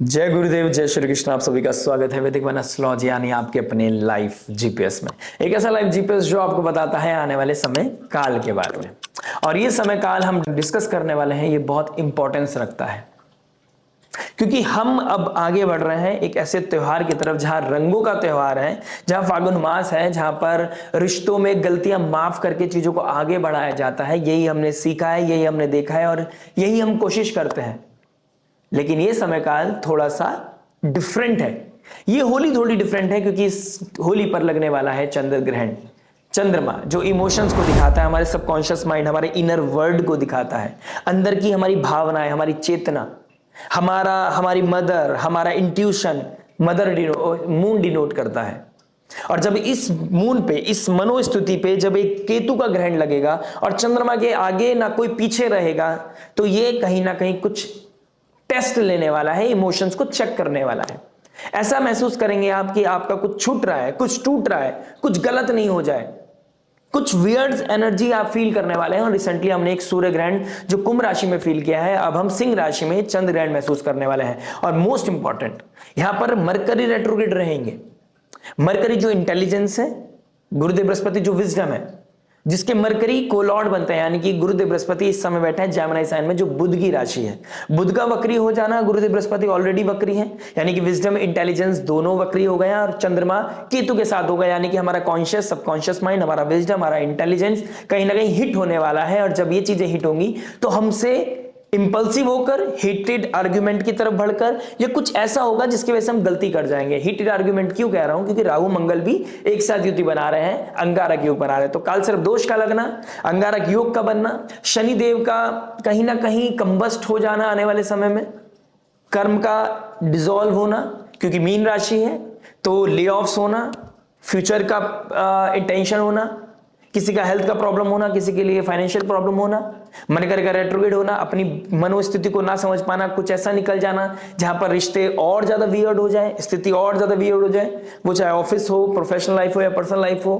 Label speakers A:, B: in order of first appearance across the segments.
A: जय गुरुदेव, जय श्री कृष्ण। आप सभी का स्वागत है वैदिक वन एस्ट्रोलॉजी यानी आपके अपने लाइफ जीपीएस में। एक ऐसा लाइफ जीपीएस जो आपको बताता है आने वाले समय काल के बारे में। और ये समय काल हम डिस्कस करने वाले हैं, ये बहुत इंपॉर्टेंस रखता है क्योंकि हम अब आगे बढ़ रहे हैं एक ऐसे त्योहार की तरफ जहां रंगों का त्योहार है, जहां फागुन मास है, जहां पर रिश्तों में गलतियां माफ करके चीजों को आगे बढ़ाया जाता है। यही हमने सीखा है, यही हमने देखा है और यही हम कोशिश करते हैं। लेकिन ये समय काल थोड़ा सा डिफरेंट है। ये होली थोड़ी डिफरेंट है क्योंकि इस होली पर लगने वाला है चंद्र ग्रहण। चंद्रमा जो इमोशंस को दिखाता है, हमारे सबकॉन्शियस माइंड, हमारे इनर वर्ल्ड को दिखाता है, अंदर की हमारी भावनाएं, हमारी चेतना, हमारी मदर, हमारा इंट्यूशन, मून डिनोट करता है। और जब इस मून पे, इस मनोस्थिति पे जब एक केतु का ग्रहण लगेगा और चंद्रमा के आगे ना कोई पीछे रहेगा, तो ये कहीं ना कहीं कुछ टेस्ट लेने वाला है, इमोशंस को चेक करने वाला है। ऐसा महसूस करेंगे आप कि आपका कुछ छूट रहा है, कुछ टूट रहा है, कुछ गलत नहीं हो जाए, कुछ वियर्ड एनर्जी आप फील करने वाले हैं। और रिसेंटली हमने एक सूर्य ग्रहण जो कुंभ राशि में फील किया है, अब हम सिंह राशि में चंद्र ग्रहण महसूस करने वाले हैं। और मोस्ट इंपॉर्टेंट, यहां पर मरकरी रेट्रोग्रेड रहेंगे। मरकरी जो इंटेलिजेंस है, गुरुदेव बृहस्पति जो विजडम है, जिसके मरकरी कोलॉर्ड बनते हैं, यानी कि गुरुदेव बृहस्पति इस समय बैठे हैं जेमिनी साइन में, जो बुध की राशि है। बुध का वक्री हो जाना, गुरुदेव बृहस्पति ऑलरेडी वक्री है, यानी कि विजडम इंटेलिजेंस दोनों वक्री हो गए, और चंद्रमा केतु के साथ होगा, यानी कि हमारा कॉन्शियस सबकॉन्शियस माइंड, हमारा विजडम, हमारा इंटेलिजेंस कहीं ना कहीं हिट होने वाला है। और जब ये चीजें हिट होंगी तो हमसे इंपल्सिव होकर हेटेड आर्ग्यूमेंट की तरफ बढ़कर या कुछ ऐसा होगा जिसकी वजह से हम गलती कर जाएंगे। हेटेड आर्ग्यूमेंट क्यों कह रहा हूं? क्योंकि राहु मंगल भी एक साथ युति बना रहे हैं, अंगारक योग बना रहे हैं। तो काल सर्प दोष का लगना, अंगारक योग का बनना, शनि देव का कहीं ना कहीं कंबस्ट हो जाना आने वाले समय में, कर्म का डिसॉल्व होना, क्योंकि मीन राशि है तो ले ऑफ्स होना, फ्यूचर का टेंशन होना, किसी का हेल्थ का प्रॉब्लम होना, किसी के लिए फाइनेंशियल प्रॉब्लम होना, मरकरी का रेट्रोग्रेड होना, अपनी मनोस्थिति को ना समझ पाना, कुछ ऐसा निकल जाना जहां पर रिश्ते और ज्यादा वियर्ड हो जाए, स्थिति और ज्यादा वियर्ड हो जाए, वो चाहे ऑफिस हो, प्रोफेशनल लाइफ हो या पर्सनल लाइफ हो।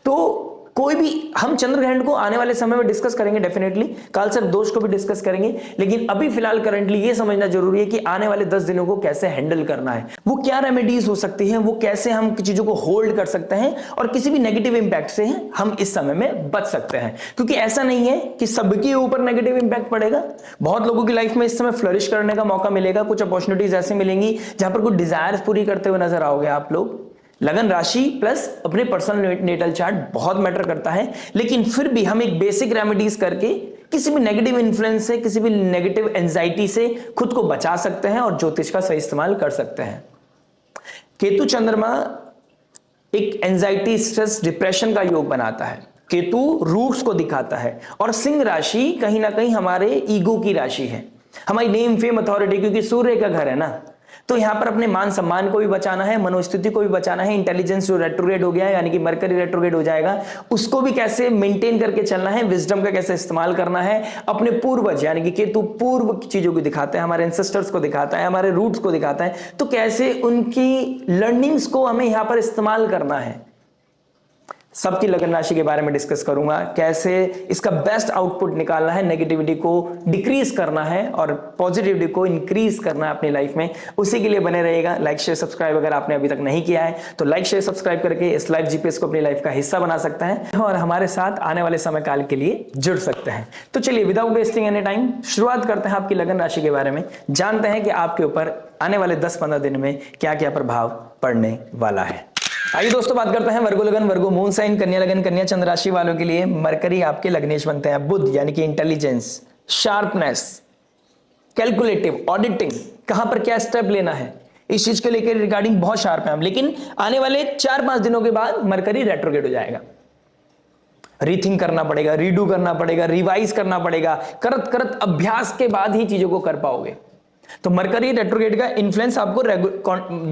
A: तो कोई भी, हम चंद्र ग्रहण को आने वाले समय में डिस्कस करेंगे डेफिनेटली, काल सर्प दोष को भी डिस्कस करेंगे, लेकिन अभी फिलहाल करंटली ये समझना जरूरी है कि आने वाले 10 दिनों को कैसे हैंडल करना है, वो क्या रेमेडीज हो सकती हैं, वो कैसे हम चीजों को होल्ड कर सकते हैं और किसी भी नेगेटिव इंपैक्ट से हम इस समय में बच सकते हैं। क्योंकि ऐसा नहीं है कि सबके ऊपर नेगेटिव इंपैक्ट पड़ेगा, बहुत लोगों की लाइफ में इस समय फ्लरिश करने का मौका मिलेगा, कुछ अपॉर्चुनिटीज ऐसे मिलेंगी जहां पर कुछ डिजायर्स पूरी करते हुए नजर आओगे आप लोग। लगन राशि प्लस अपने पर्सनल नेटल चार्ट बहुत मैटर करता है, लेकिन फिर भी हम एक बेसिक रेमेडीज करके किसी भी नेगेटिव इन्फ्लुएंस से, किसी भी नेगेटिव एंजाइटी से खुद को बचा सकते हैं और ज्योतिष का सही इस्तेमाल कर सकते हैं। केतु चंद्रमा एक एंजाइटी, स्ट्रेस, डिप्रेशन का योग बनाता है। केतु रूट्स को दिखाता है और सिंह राशि कहीं ना कहीं हमारे ईगो की राशि है, हमारी नेम, फेम, अथॉरिटी, क्योंकि सूर्य का घर है ना। तो यहां पर अपने मान सम्मान को भी बचाना है, मनोस्थिति को भी बचाना है, इंटेलिजेंस जो रेट्रोग्रेड हो गया है, यानी कि मरकरी रेट्रोग्रेड हो जाएगा, उसको भी कैसे मेंटेन करके चलना है, विजडम का कैसे इस्तेमाल करना है। अपने पूर्वज यानी कि केतु पूर्व की चीजों को दिखाता है, हमारे एंसेस्टर्स को दिखाता है, हमारे रूट्स को दिखाता है, तो कैसे उनकी लर्निंग्स को हमें यहां पर इस्तेमाल करना है। सबकी लगन राशि के बारे में डिस्कस करूंगा, कैसे इसका बेस्ट आउटपुट निकालना है, नेगेटिविटी को डिक्रीज करना है और पॉजिटिविटी को इंक्रीज करना है अपनी लाइफ में। उसी के लिए बने रहेगा। लाइक शेयर सब्सक्राइब अगर आपने अभी तक नहीं किया है तो लाइक शेयर सब्सक्राइब करके इस लाइफ जीपीएस को अपनी लाइफ का हिस्सा बना सकता है और हमारे साथ आने वाले समय काल के लिए जुड़ सकते हैं। तो चलिए विदाउट वेस्टिंग एनी टाइम शुरुआत करते हैं आपकी लगन राशि के बारे में, जानते हैं कि आपके ऊपर आने वाले 10-15 दिन में क्या क्या प्रभाव पड़ने वाला है। आइए दोस्तों बात करते हैं वर्गो लगन, वर्गो मून साइन, कन्या लगन, कन्या चंद्र राशि वालों के लिए मरकरी आपके लग्नेश बनते हैं। बुध यानी कि इंटेलिजेंस, शार्पनेस, कैलकुलेटिव, ऑडिटिंग, कहां पर क्या स्टेप लेना है, इस चीज के लेकर रिगार्डिंग बहुत शार्प है हम। लेकिन आने वाले 4-5 दिनों के बाद मरकरी रेट्रोग्रेड हो जाएगा, रीथिंक करना पड़ेगा, रीडू करना पड़ेगा, रिवाइज करना पड़ेगा, करत करत अभ्यास के बाद ही चीजों को कर पाओगे। तो मरकरी रेट्रोग्रेड का इन्फ्लुएंस आपको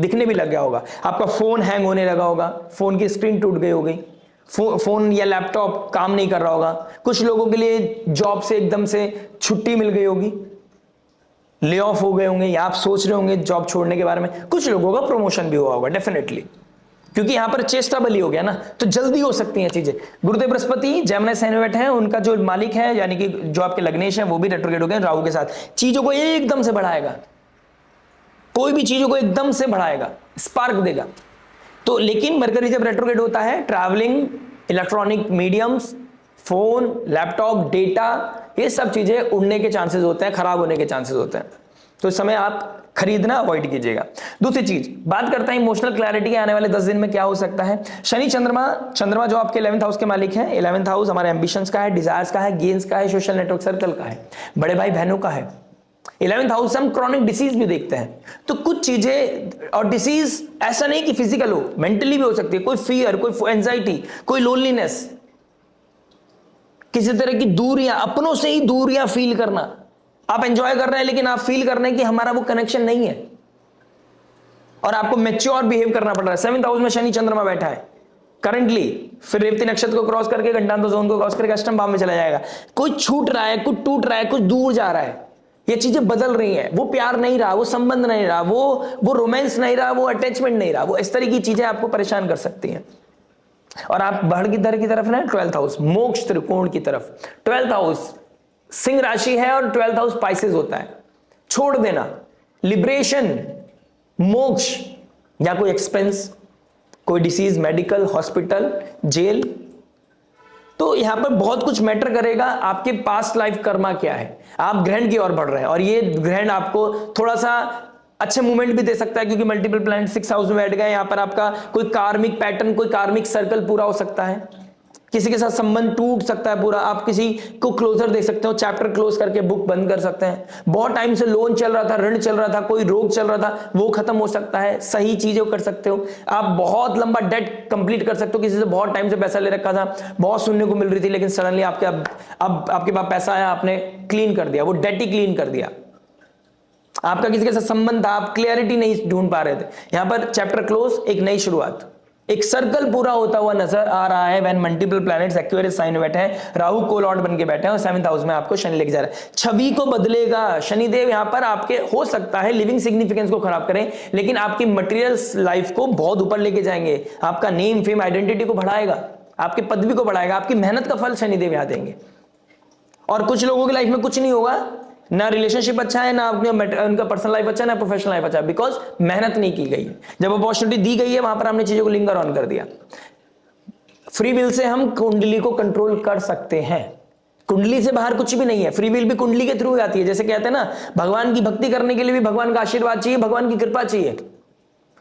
A: दिखने भी लग गया होगा। आपका फोन हैंग होने लगा होगा, फोन की स्क्रीन टूट गई होगी, फोन या लैपटॉप काम नहीं कर रहा होगा, कुछ लोगों के लिए जॉब से एकदम से छुट्टी मिल गई होगी, ले ऑफ हो गए होंगे, या आप सोच रहे होंगे जॉब छोड़ने के बारे में, कुछ लोगों का प्रमोशन भी हुआ होगा डेफिनेटली, क्योंकि यहां पर चेष्टा बली हो गया ना, तो जल्दी हो सकती हैं चीजें। गुरुदेव बृहस्पति जेमिनी साइन में बैठे हैं, उनका जो मालिक है यानी कि जो आपके लग्नेश है वो भी रेट्रोग्रेड हो गए राहु के साथ, चीजों को एकदम से बढ़ाएगा। कोई भी चीजों को एकदम से बढ़ाएगा, स्पार्क देगा। तो लेकिन मरकरी जब रेट्रोग्रेड होता है, travelling, electronic mediums, phone, laptop, data, ये सब चीजें उड़ने के चांसेस होते हैं, खराब होने के चांसेस होते हैं। तो इस समय आप खरीदना अवॉइड कीजिएगा। दूसरी चीज बात करते हैं इमोशनल क्लैरिटी के आने वाले 10 दिन में क्या हो सकता है। शनि चंद्रमा जो आपके 11th हाउस के मालिक हैं, 11th हाउस हमारे एम्बिशंस का है, डिजायर्स का है, गेन्स का है, सोशल नेटवर्क सर्कल का है, बड़े भाई बहनों का है। 11th हाउस से हम क्रॉनिक डिसीज भी देखते हैं। तो कुछ चीजें, और डिसीज ऐसा नहीं कि फिजिकल हो, मेंटली भी हो सकती है। कोई फियर, कोई एंजाइटी, कोई लोनलीनेस, किसी तरह की दूरियां, अपनों से ही दूरियां फील करना। आप एंजॉय कर रहे हैं लेकिन आप फील कर रहे हैं कि हमारा वो कनेक्शन नहीं है और आपको मैच्योर बिहेव करना पड़ रहा है। 7th हाउस में शनि चंद्रमा बैठा है करंटली, फिर रेवती नक्षत्र को क्रॉस करके गंडांत जोन को क्रॉस करके अष्टम भाव में चला जाएगा। कोई छूट रहा है, कुछ टूट रहा है, कुछ दूर जा रहा है, ये चीजें बदल रही हैं। वो प्यार नहीं रहा, वो संबंध नहीं रहा, वो रोमांस नहीं रहा, वो अटैचमेंट नहीं रहा। वो इस तरह की चीजें आपको परेशान कर सकती हैं। और आप बढ़ की दर की तरफ ना 12th हाउस मोक्ष त्रिकोण की तरफ। 12th हाउस सिंह राशि है और 12th हाउस स्पाइसेस होता है। छोड़ देना, लिबरेशन, मोक्ष, या कोई एक्सपेंस, कोई डिसीज, मेडिकल, हॉस्पिटल, जेल। तो यहां पर बहुत कुछ मैटर करेगा। आपके पास्ट लाइफ कर्मा क्या है, आप ग्रहण की ओर बढ़ रहे हैं और ये ग्रहण आपको थोड़ा सा अच्छे मूवमेंट भी दे सकता है, क्योंकि मल्टीपल प्लैनेट 6th हाउस में बैठ गए। यहां पर आपका कोई कार्मिक पैटर्न, कोई कार्मिक सर्कल पूरा हो सकता है, किसी के साथ संबंध टूट सकता है पूरा। आप किसी को क्लोजर देख सकते हो, चैप्टर क्लोज करके बुक बंद कर सकते हैं। बहुत टाइम से लोन चल रहा था, ऋण चल रहा था, कोई रोग चल रहा था, वो खत्म हो सकता है। सही चीजें कर सकते हो आप। बहुत लंबा डेट कंप्लीट कर सकते हो। किसी से बहुत टाइम से पैसा ले रखा था, बहुत सुनने को मिल रही थी, लेकिन सडनली आपके अब आपके पास पैसा आया, आपने क्लीन कर दिया, वो डेट ही क्लीन कर दिया। आपका किसी के साथ संबंध था, आप क्लियरिटी नहीं ढूंढ पा रहे थे, यहां पर चैप्टर क्लोज, एक नई शुरुआत, एक सर्कल पूरा होता हुआ नजर आ रहा है। When multiple planets Aquarius sign में बैठे हैं, राहु को-लॉर्ड बन के बैठे हैं और 7th हाउस में आपको शनि लेके जा रहा है। छवि को बदलेगा शनिदेव। यहां पर आपके हो सकता है लिविंग सिग्निफिकेंस को खराब करें, लेकिन आपकी मटेरियल लाइफ को बहुत ऊपर लेके जाएंगे। आपका नेम, फेम, आइडेंटिटी को बढ़ाएगा, आपकी पदवी को बढ़ाएगा, आपकी मेहनत का फल शनिदेव यहां देंगे। और कुछ लोगों की लाइफ में कुछ नहीं होगा, ना रिलेशनशिप अच्छा है, ना उनका पर्सनल लाइफ अच्छा है, ना प्रोफेशनल लाइफ अच्छा है, बिकॉज मेहनत नहीं की गई है। जब अपॉर्चुनिटी दी गई है वहां पर हमने चीजों को लिंगर ऑन कर दिया। फ्री विल से हम कुंडली को कंट्रोल कर सकते हैं। कुंडली से बाहर कुछ भी नहीं है, फ्री विल भी कुंडली के थ्रू आती है। जैसे कहते हैं ना, भगवान की भक्ति करने के लिए भी भगवान का आशीर्वाद चाहिए, भगवान की कृपा चाहिए।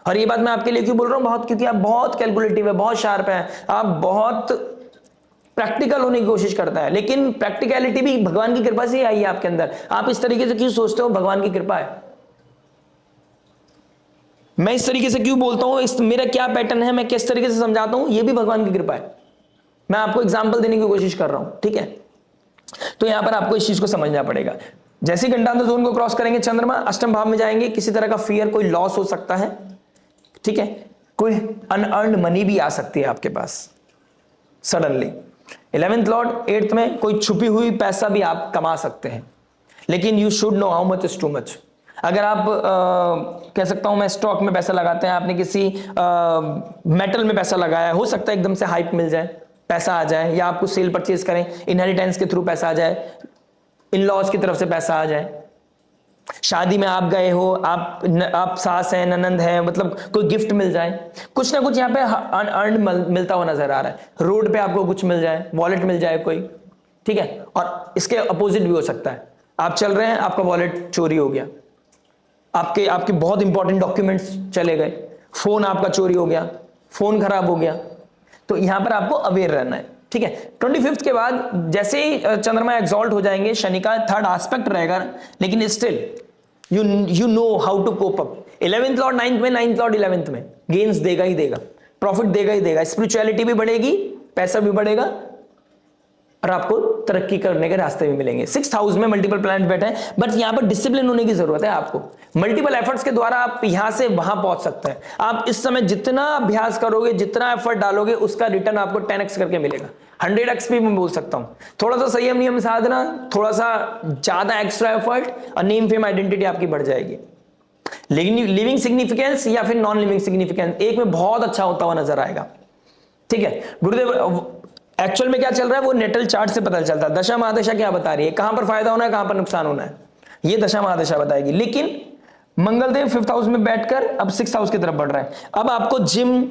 A: और ये बात मैं आपके लिए क्यों बोल रहा हूं, बहुत, क्योंकि आप बहुत कैलकुलेटिव है, बहुत शार्प है, आप बहुत प्रैक्टिकल होने की कोशिश करता है। लेकिन प्रैक्टिकलिटी भी भगवान की कृपा से ही आई है आपके अंदर। आप इस तरीके से क्यों सोचते हो भगवान की कृपा है? मैं इस तरीके से क्यों बोलता हूं, मेरा क्या पैटर्न है, मैं किस तरीके से समझाता हूं, ये भी भगवान की कृपा है। मैं आपको एग्जांपल देने की कोशिश कर रहा हूं, ठीक है? तो यहां पर आपको इस चीज को समझना पड़ेगा। जैसे गंडांत जोन को क्रॉस करेंगे, चंद्रमा अष्टम भाव में जाएंगे, किसी तरह का फियर, कोई लॉस हो सकता है, ठीक है? कोई अनअर्न्ड मनी भी आ सकती है आपके पास सडनली। 11th लॉर्ड 8th में, कोई छुपी हुई पैसा भी आप कमा सकते हैं, लेकिन you should know how much is too much. अगर आप कह सकता हूं मैं स्टॉक में पैसा लगाते हैं, आपने किसी मेटल में पैसा लगाया, हो सकता है एकदम से हाइप मिल जाए, पैसा आ जाए, या आपको सेल परचेज करें, इनहेरिटेंस के थ्रू पैसा आ जाए, इन लॉज की तरफ से पैसा आ जाए। शादी में आप गए हो, आप सास हैं, ननंद है, मतलब कोई गिफ्ट मिल जाए, कुछ ना कुछ यहाँ पे अनअर्न्ड मिलता हुआ नजर आ रहा है। रोड पे आपको कुछ मिल जाए, वॉलेट मिल जाए कोई, ठीक है? और इसके अपोजिट भी हो सकता है, आप चल रहे हैं, आपका वॉलेट चोरी हो गया, आपके बहुत इंपॉर्टेंट डॉक्यूमेंट्स चले गए, फोन आपका चोरी हो गया, फोन खराब हो गया। तो यहां पर आपको अवेयर रहना है, ठीक है? 25th के बाद जैसे ही चंद्रमा एग्जॉल्ट हो जाएंगे, शनि का 3rd एस्पेक्ट रहेगा, लेकिन still you know how to cope up. 11th lord 9th में, 9th लॉर्ड 11th में, गेन्स देगा ही देगा, प्रॉफिट देगा ही देगा, स्पिरिचुअलिटी भी बढ़ेगी, पैसा भी बढ़ेगा और आपको तरक्की करने के रास्ते भी मिलेंगे। 6th हाउस में मल्टीपल प्लैनेट बैठे हैं, बट यहां पर डिसिप्लिन होने की जरूरत है आपको। मल्टीपल एफर्ट्स के द्वारा आप यहां से वहां पहुंच सकते हैं। आप इस समय जितना अभ्यास करोगे, जितना एफर्ट डालोगे, उसका रिटर्न आपको 10x करके मिलेगा, 100x भी मैं बोल सकता हूं। थोड़ा सा संयम, नियम, साधना, थोड़ा सा ज्यादा एक्स्ट्रा एफर्ट और नेम, फेम, आइडेंटिटी आपकी बढ़ जाएगी। लेकिन लिविंग सिग्निफिकेंस या फिर नॉन लिविंग सिग्निफिकेंस, एक में बहुत अच्छा होता हुआ नजर आएगा, ठीक है? गुरुदेव एक्चुअल में क्या चल रहा है वो नेटल चार्ट से पता चलता है। दशा महादशा क्या बता रही है, कहां पर फायदा होना है, कहां पर नुकसान होना है, ये दशा महादशा बताएगी। लेकिन मंगलदेव 5th हाउस में बैठकर अब 6th हाउस की तरफ बढ़ रहा है। अब आपको जिम,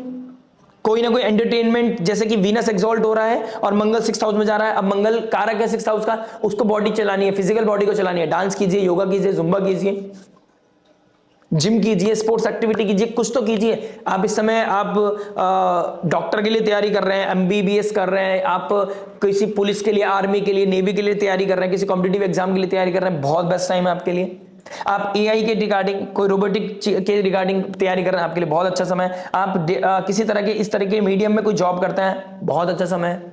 A: कोई ना कोई एंटरटेनमेंट, जैसे कि वीनस एक्सॉल्ट हो रहा है और मंगल 6th हाउस में जा रहा है। अब मंगल कारक है 6th हाउस का, उसको बॉडी चलानी है, फिजिकल बॉडी को चलानी है। डांस कीजिए, योगा कीजिए, जुम्बा कीजिए, जिम कीजिए, स्पोर्ट्स एक्टिविटी कीजिए, कुछ तो कीजिए। आप इस समय आप डॉक्टर के लिए तैयारी कर रहे हैं, एमबीबीएस कर रहे हैं, आप किसी पुलिस के लिए, आर्मी के लिए, नेवी के लिए तैयारी कर रहे हैं, किसी कॉम्पिटिटिव एग्जाम के लिए तैयारी कर रहे हैं, बहुत बेस्ट टाइम है आपके लिए। आप एआई के रिगार्डिंग, कोई रोबोटिक के रिगार्डिंग तैयारी कर रहे हैं, आपके लिए बहुत अच्छा समय है। आप किसी तरह के इस तरह के मीडियम में कोई जॉब करते हैं, बहुत अच्छा समय है।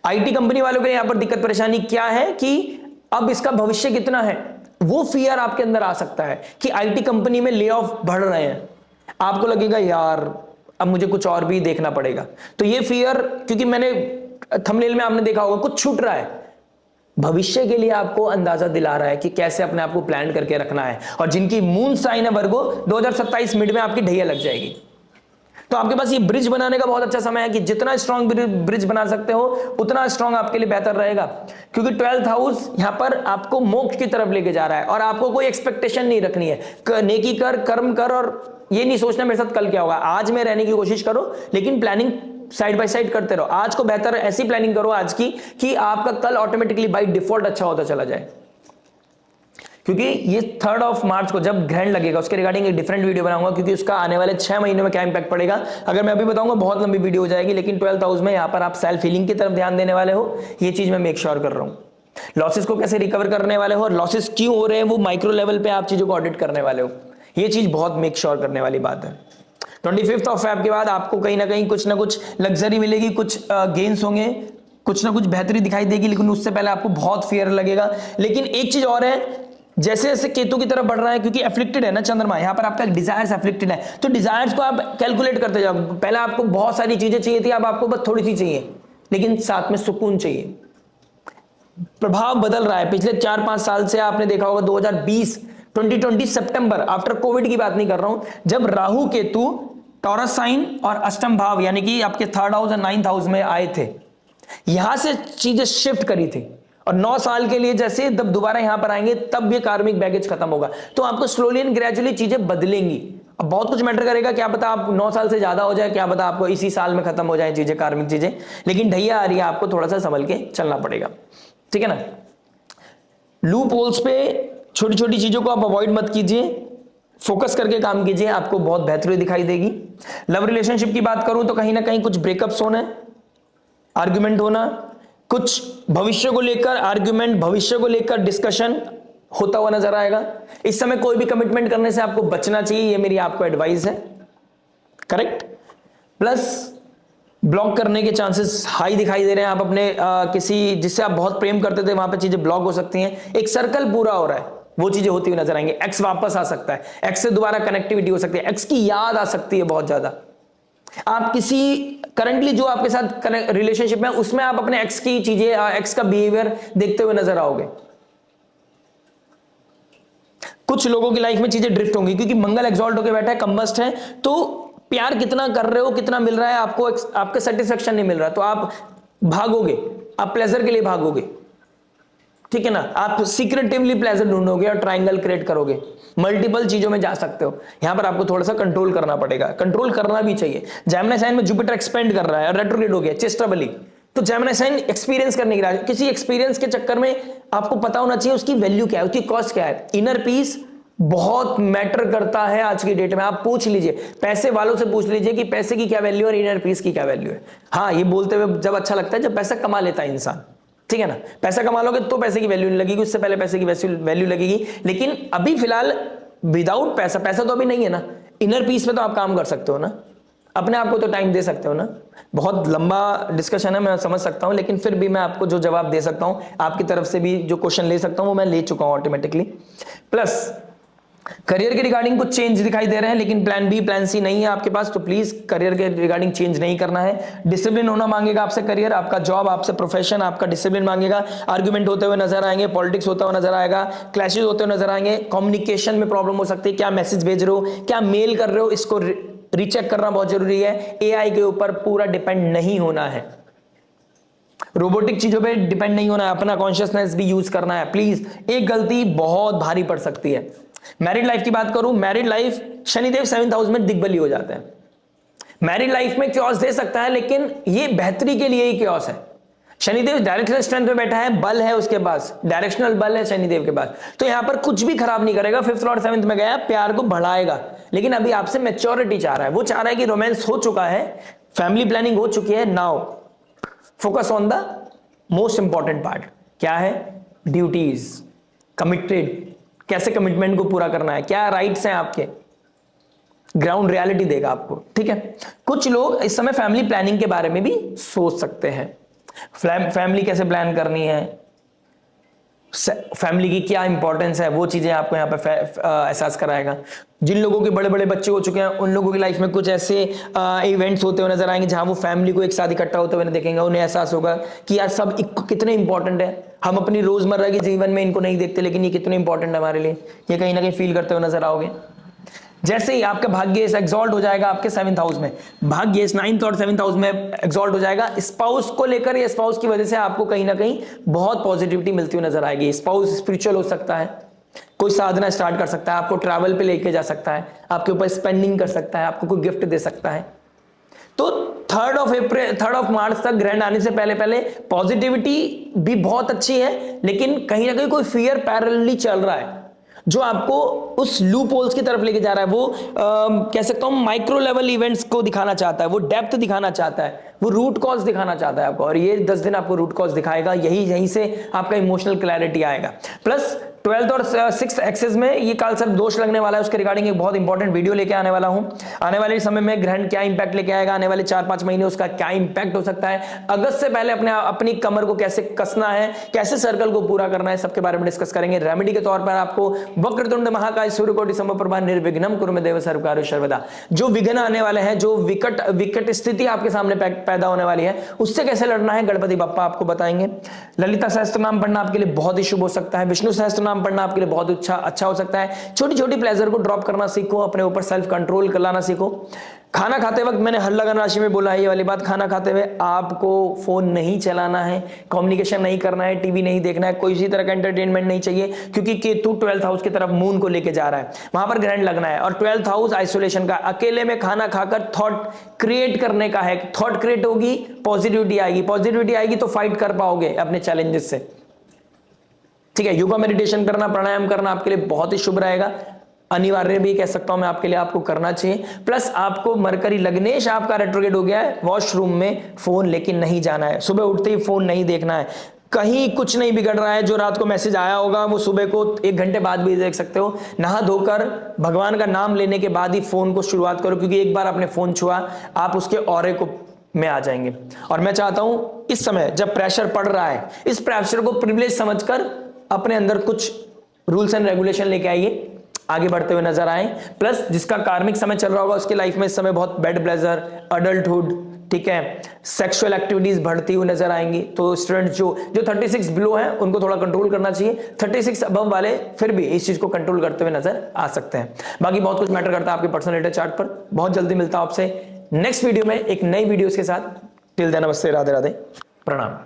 A: आईटी कंपनी वालों के लिए यहां पर दिक्कत परेशानी क्या है कि अब इसका भविष्य कितना है, वो फियर आपके अंदर आ सकता है कि आईटी कंपनी में ले ऑफ बढ़ रहे हैं। आपको लगेगा यार अब मुझे कुछ और भी देखना पड़ेगा। तो ये फियर, क्योंकि मैंने थंबनेल में आपने देखा होगा कुछ छूट रहा है, भविष्य के लिए आपको अंदाजा दिला रहा है कि कैसे अपने आप को प्लान करके रखना है। और जिनकी मून साइन है वर्गो, 2027 मिड में आपकी ढैया लग जाएगी। तो आपके पास ये ब्रिज बनाने का बहुत अच्छा समय है कि जितना स्ट्रांग ब्रिज बना सकते हो उतना स्ट्रांग आपके लिए बेहतर रहेगा, क्योंकि 12th हाउस यहां पर आपको मोक्ष की तरफ लेके जा रहा है। और आपको कोई एक्सपेक्टेशन नहीं रखनी है, नेकी कर, कर्म कर, और ये नहीं सोचना मेरे साथ कल क्या होगा। आज में रहने की कोशिश करो, लेकिन प्लानिंग साइड बाय साइड करते रहो। आज को बेहतर ऐसी प्लानिंग करो आज की कि आपका कल ऑटोमेटिकली बाय डिफॉल्ट अच्छा होता चला जाए। क्योंकि ये 3 मार्च को जब ग्रहण लगेगा उसके रिगार्डिंग एक डिफरेंट वीडियो बनाऊंगा, क्योंकि उसका आने वाले 6 महीनों में क्या इंपैक्ट पड़ेगा अगर मैं अभी बताऊंगा बहुत लंबी वीडियो हो जाएगी। लेकिन 12th हाउस में यहां पर आप सेल्फ हीलिंग की तरफ ध्यान देने वाले हो, ये चीज मैं मेक श्योर कर रहा हूं। लॉसेस को कैसे रिकवर करने वाले हो और लॉसेस क्यों हो रहे हैं वो माइक्रो लेवल पे आप चीजों को ऑडिट करने वाले हो, ये चीज बहुत मेक श्योर करने वाली बात है। 25th ऑफ फेब के बाद आपको कहीं ना कहीं कुछ ना कुछ लग्जरी मिलेगी, कुछ गेन्स होंगे, कुछ ना कुछ बेहतरी दिखाई देगी, लेकिन उससे पहले आपको बहुत फियर लगेगा। लेकिन एक चीज और है, जैसे जैसे केतु की तरफ बढ़ रहा है, क्योंकि एफ्लिक्टेड है ना चंद्रमा, यहां पर आपका डिजायर्स एफ्लिक्टेड है, तो डिजायर्स को आप कैलकुलेट करते जाओ। पहले आपको बहुत सारी चीजें चाहिए थी, अब आपको बस थोड़ी सी चाहिए, लेकिन साथ में सुकून चाहिए। प्रभाव बदल रहा है। पिछले 4-5 साल से आपने देखा होगा 2020 सितंबर, आफ्टर कोविड की बात नहीं कर रहा हूं, जब राहु केतु टॉरस साइन और अष्टम भाव यानी कि आपके 3rd हाउस और 9th हाउस में आए थे, यहां से चीजें शिफ्ट करी थी। और 9 साल के लिए जैसे जब दोबारा यहां पर आएंगे तब ये कार्मिक बैगेज खत्म होगा, तो आपको स्लोली एंड ग्रेजुअली चीजें बदलेंगी। अब बहुत कुछ मैटर करेगा, क्या पता आप 9 साल से ज्यादा हो जाए, क्या पता आपको इसी साल में खत्म हो जाए चीजें, कार्मिक चीजें, लेकिन ढैया आ रही है, आपको थोड़ा सा संभल के चलना पड़ेगा, ठीक है ना। लूप होल्स पे छोटी छोटी चीजों को आप अवॉइड मत कीजिए, फोकस करके काम कीजिए, आपको बहुत बेहतरी दिखाई देगी। लव रिलेशनशिप की बात करूं तो कहीं ना कहीं कुछ ब्रेकअप्स होना, आर्ग्यूमेंट होना, कुछ भविष्य को लेकर आर्ग्यूमेंट, भविष्य को लेकर डिस्कशन होता हुआ नजर आएगा। इस समय कोई भी कमिटमेंट करने से आपको बचना चाहिए, ये मेरी आपको एडवाइस है, करेक्ट। प्लस ब्लॉक करने के चांसेस हाई दिखाई दे रहे हैं। आप अपने किसी जिससे आप बहुत प्रेम करते थे वहां पे चीजें ब्लॉक हो सकती हैं, एक सर्कल पूरा हो रहा है, वो चीजें होती हुई नजर आएंगी। एक्स वापस आ सकता है, एक्स से दोबारा कनेक्टिविटी हो सकती है, एक्स की याद आ सकती है बहुत ज्यादा। आप किसी करंटली जो आपके साथ रिलेशनशिप में उसमें आप अपने एक्स की चीजें, एक्स का बिहेवियर देखते हुए नजर आओगे। कुछ लोगों की लाइफ में चीजें ड्रिफ्ट होंगी, क्योंकि मंगल एक्सॉल्ट होकर बैठा है, कंबस्ट है, तो प्यार कितना कर रहे हो, कितना मिल रहा है आपको, आपका सेटिस्फेक्शन नहीं मिल रहा, तो आप भागोगे, आप प्लेजर के लिए भागोगे, ठीक है ना। आप सीक्रेटिवली प्लेजर ढूंढोगे और ट्रायंगल क्रिएट करोगे, मल्टीपल चीजों में जा सकते हो। यहां पर आपको थोड़ा सा कंट्रोल करना पड़ेगा, कंट्रोल करना भी चाहिए। जेमिनी साइन में जुपिटर एक्सपेंड कर रहा है, रेट्रोग्रेड हो गया, चेस्टाबली, तो जेमिनी साइन एक्सपीरियंस करने की राह, किसी एक्सपीरियंस के चक्कर में आपको पता होना चाहिए उसकी वैल्यू क्या है, उसकी कॉस्ट क्या है। इनर पीस बहुत मैटर करता है आज की डेट में। आप पूछ लीजिए, पैसे वालों से पूछ लीजिए कि पैसे की क्या वैल्यू है और इनर पीस की क्या वैल्यू है। हाँ, ये बोलते हुए जब अच्छा लगता है जब पैसा कमा लेता है इंसान, ठीक है ना। पैसा कमा लोगे तो पैसे की वैल्यू नहीं लगेगी, उससे पहले पैसे की वैल्यू लगेगी। लेकिन अभी फिलहाल विदाउट पैसा, पैसा तो अभी नहीं है ना, इनर पीस पे तो आप काम कर सकते हो ना, अपने आप को तो टाइम दे सकते हो ना। बहुत लंबा डिस्कशन है, मैं समझ सकता हूं, लेकिन फिर भी मैं आपको जो जवाब दे सकता हूं, आपकी तरफ से भी जो क्वेश्चन ले सकता हूं वो मैं ले चुका हूं ऑटोमेटिकली। प्लस करियर के रिगार्डिंग कुछ चेंज दिखाई दे रहे हैं, लेकिन प्लान बी प्लान सी नहीं है आपके पास, तो प्लीज करियर के रिगार्डिंग चेंज नहीं करना है। डिसिप्लिन होना मांगेगा आपसे करियर, आपका जॉब, आपसे प्रोफेशन, आपका डिसिप्लिन मांगेगा। आर्ग्यूमेंट होते हुए नजर आएंगे, पॉलिटिक्स होता हुआ नजर आएगा, क्लैशेस होते हुए नजर आएंगे, कम्युनिकेशन में प्रॉब्लम हो सकती है, क्या मैसेज भेज रहे हो, क्या मेल कर रहे हो, इसको रीचेक करना बहुत जरूरी है। एआई के ऊपर पूरा डिपेंड नहीं होना है, रोबोटिक चीजों पे डिपेंड नहीं होना है, अपना कॉन्शियसनेस भी यूज करना है। प्लीज, एक गलती बहुत भारी पड़ सकती है, मैरिड लाइफ की बात करूं, married life Shanidev 7th house में दिग्बली हो जाते हैं। मैरिड लाइफ में क्योस दे सकता है, लेकिन ये बेहतरी के लिए ही क्योस है। शनिदेव डायरेक्शनल स्ट्रेंथ में बैठा है, बल है उसके पास, डायरेक्शनल बल है शनिदेव के पास, तो यहां पर कुछ भी खराब नहीं करेगा। 5th लॉर्ड 7th में गया, प्यार को बढ़ाएगा, लेकिन अभी आपसे मैच्योरिटी चाह रहा है। वो चाह रहा है कि रोमांस हो चुका है, फैमिली प्लानिंग हो चुकी है, now focus on the most important part. क्या है? ड्यूटीज, कमिटेड, कैसे कमिटमेंट को पूरा करना है, क्या राइट्स हैं आपके, ग्राउंड रियलिटी देगा आपको। ठीक है, कुछ लोग इस समय फैमिली प्लानिंग के बारे में भी सोच सकते हैं। फैमिली कैसे प्लान करनी है, फैमिली की क्या इंपॉर्टेंस है, वो चीजें आपको यहाँ पे एहसास कराएगा। जिन लोगों के बड़े बड़े बच्चे हो चुके हैं, उन लोगों की लाइफ में कुछ ऐसे इवेंट्स होते हुए नजर आएंगे जहां वो फैमिली को एक साथ इकट्ठा होते हुए देखेंगे। उन्हें एहसास होगा कि यार सब कितने इंपॉर्टेंट है, हम अपनी रोजमर्रा के जीवन में इनको नहीं देखते, लेकिन ये कितने इंपॉर्टेंट है हमारे लिए, ये कहीं ना कहीं फील करते हुए नजर आओगे। जैसे ही आपका भाग्य एग्जॉल्ट हो जाएगा आपके 7th हाउस में, भाग्य 9th और 7th हाउस में एग्जॉल्ट हो जाएगा, स्पाउस को लेकर या स्पाउस की वजह से आपको कहीं ना कहीं बहुत पॉजिटिविटी मिलती हुई नजर आएगी। स्पाउस स्पिरिचुअल हो सकता है, कोई साधना स्टार्ट कर सकता है, आपको ट्रैवल पे लेके जा सकता है, आपके ऊपर स्पेंडिंग कर सकता है, आपको कोई गिफ्ट दे सकता है। तो 3rd ऑफ मार्च तक ग्रैंड आने से पहले पहले पॉजिटिविटी भी बहुत अच्छी है, लेकिन कहीं ना कहीं कोई फियर पैरेलली चल रहा है जो आपको उस लूप होल्स की तरफ लेके जा रहा है। वो कह सकता हूं माइक्रो लेवल इवेंट्स को दिखाना चाहता है, वो डेप्थ दिखाना चाहता है, वो रूट कॉज दिखाना चाहता है आपको, और ये 10 दिन आपको रूट कॉज दिखाएगा। यहीं से आपका इमोशनल क्लैरिटी आएगा। प्लस 12th और 6th एक्सेस में ये काल सर्प दोष लगने वाला है, उसके रिगार्डिंग एक बहुत इंपॉर्टेंट वीडियो लेके आने वाला हूं। आने वाले समय में ग्रहण क्या इंपैक्ट लेके आएगा, आने वाले 4-5 महीने उसका क्या इंपैक्ट हो सकता है, अगस्त से पहले अपनी कमर को कैसे कसना है, कैसे सर्कल को पूरा करना है, सबके बारे में डिस्कस करेंगे। रेमेडी के तौर पर आपको वक्रतुंड महाकाय सूर्यकोटि समप्रभा निर्विघ्नं कुरु मे देव सर्वकार्येषु सर्वदा, जो विघ्न आने वाले हैं, जो विकट स्थिति आपके सामने पैदा होने वाली है, उससे कैसे लड़ना है, गणपति बप्पा आपको बताएंगे। ललिता सहस्त्र नाम पढ़ना आपके लिए बहुत ही शुभ हो सकता है, विष्णु सहस्त्र नाम पढ़ना आपके लिए बहुत अच्छा हो सकता है। छोटी छोटी प्लेजर को ड्रॉप करना सीखो, अपने ऊपर सेल्फ कंट्रोल कर लाना सीखो। खाना खाते वक्त मैंने हर लगन राशि में बोला है ये वाली बात, खाना खाते हुए आपको फोन नहीं चलाना है, कम्युनिकेशन नहीं करना है, टीवी नहीं देखना है, कोई इसी तरह का एंटरटेनमेंट नहीं चाहिए, क्योंकि केतु 12th हाउस की तरफ मून को लेके जा रहा है, वहां पर ग्रहण लगना है। और 12th हाउस आइसोलेशन का, अकेले में खाना खाकर थॉट क्रिएट करने का है। थॉट क्रिएट होगी, पॉजिटिविटी आएगी, पॉजिटिविटी आएगी तो फाइट कर पाओगे अपने चैलेंजेस से। ठीक है, योगा मेडिटेशन करना, प्राणायाम करना आपके लिए बहुत ही शुभ रहेगा, अनिवार्य भी कह सकता हूं मैं आपके लिए, आपको करना चाहिए। प्लस आपको मरकरी लग्नेश आपका रेट्रोग्रेड हो गया है, वॉशरूम में फोन लेके नहीं जाना है, सुबह उठते ही फोन नहीं देखना है, कहीं कुछ नहीं बिगड़ रहा है। जो रात को मैसेज आया होगा वो सुबह को 1 घंटे बाद भी देख सकते हो। नहा धोकर भगवान का नाम लेने के बाद ही फोन को शुरुआत करो, क्योंकि एक बार आपने फोन छुआ आप उसके ऑरे को में आ जाएंगे। और मैं चाहता हूं इस समय जब प्रेशर पड़ रहा है, इस प्रेशर को प्रिविलेज समझकर अपने अंदर कुछ रूल्स एंड रेगुलेशन लेके आइए, आगे बढ़ते हुए नजर आए। प्लस जिसका कार्मिक समय चल रहा होगा उसकी लाइफ में इस समय बहुत बेड प्लेजर, अडल्टहुड, ठीक है, सेक्सुअल एक्टिविटीज बढ़ती हुई नजर आएंगी। तो स्टूडेंट जो 36 बिलो है उनको थोड़ा कंट्रोल करना चाहिए, 36 अबव वाले फिर भी इस चीज को कंट्रोल करते हुए नजर आ सकते हैं। बाकी बहुत कुछ मैटर करता है आपके पर्सनल डेटा चार्ट पर। बहुत जल्दी मिलता हूं आपसे नेक्स्ट वीडियो में एक नई वीडियोस के साथ। टिल देन नमस्ते, राधे राधे, प्रणाम।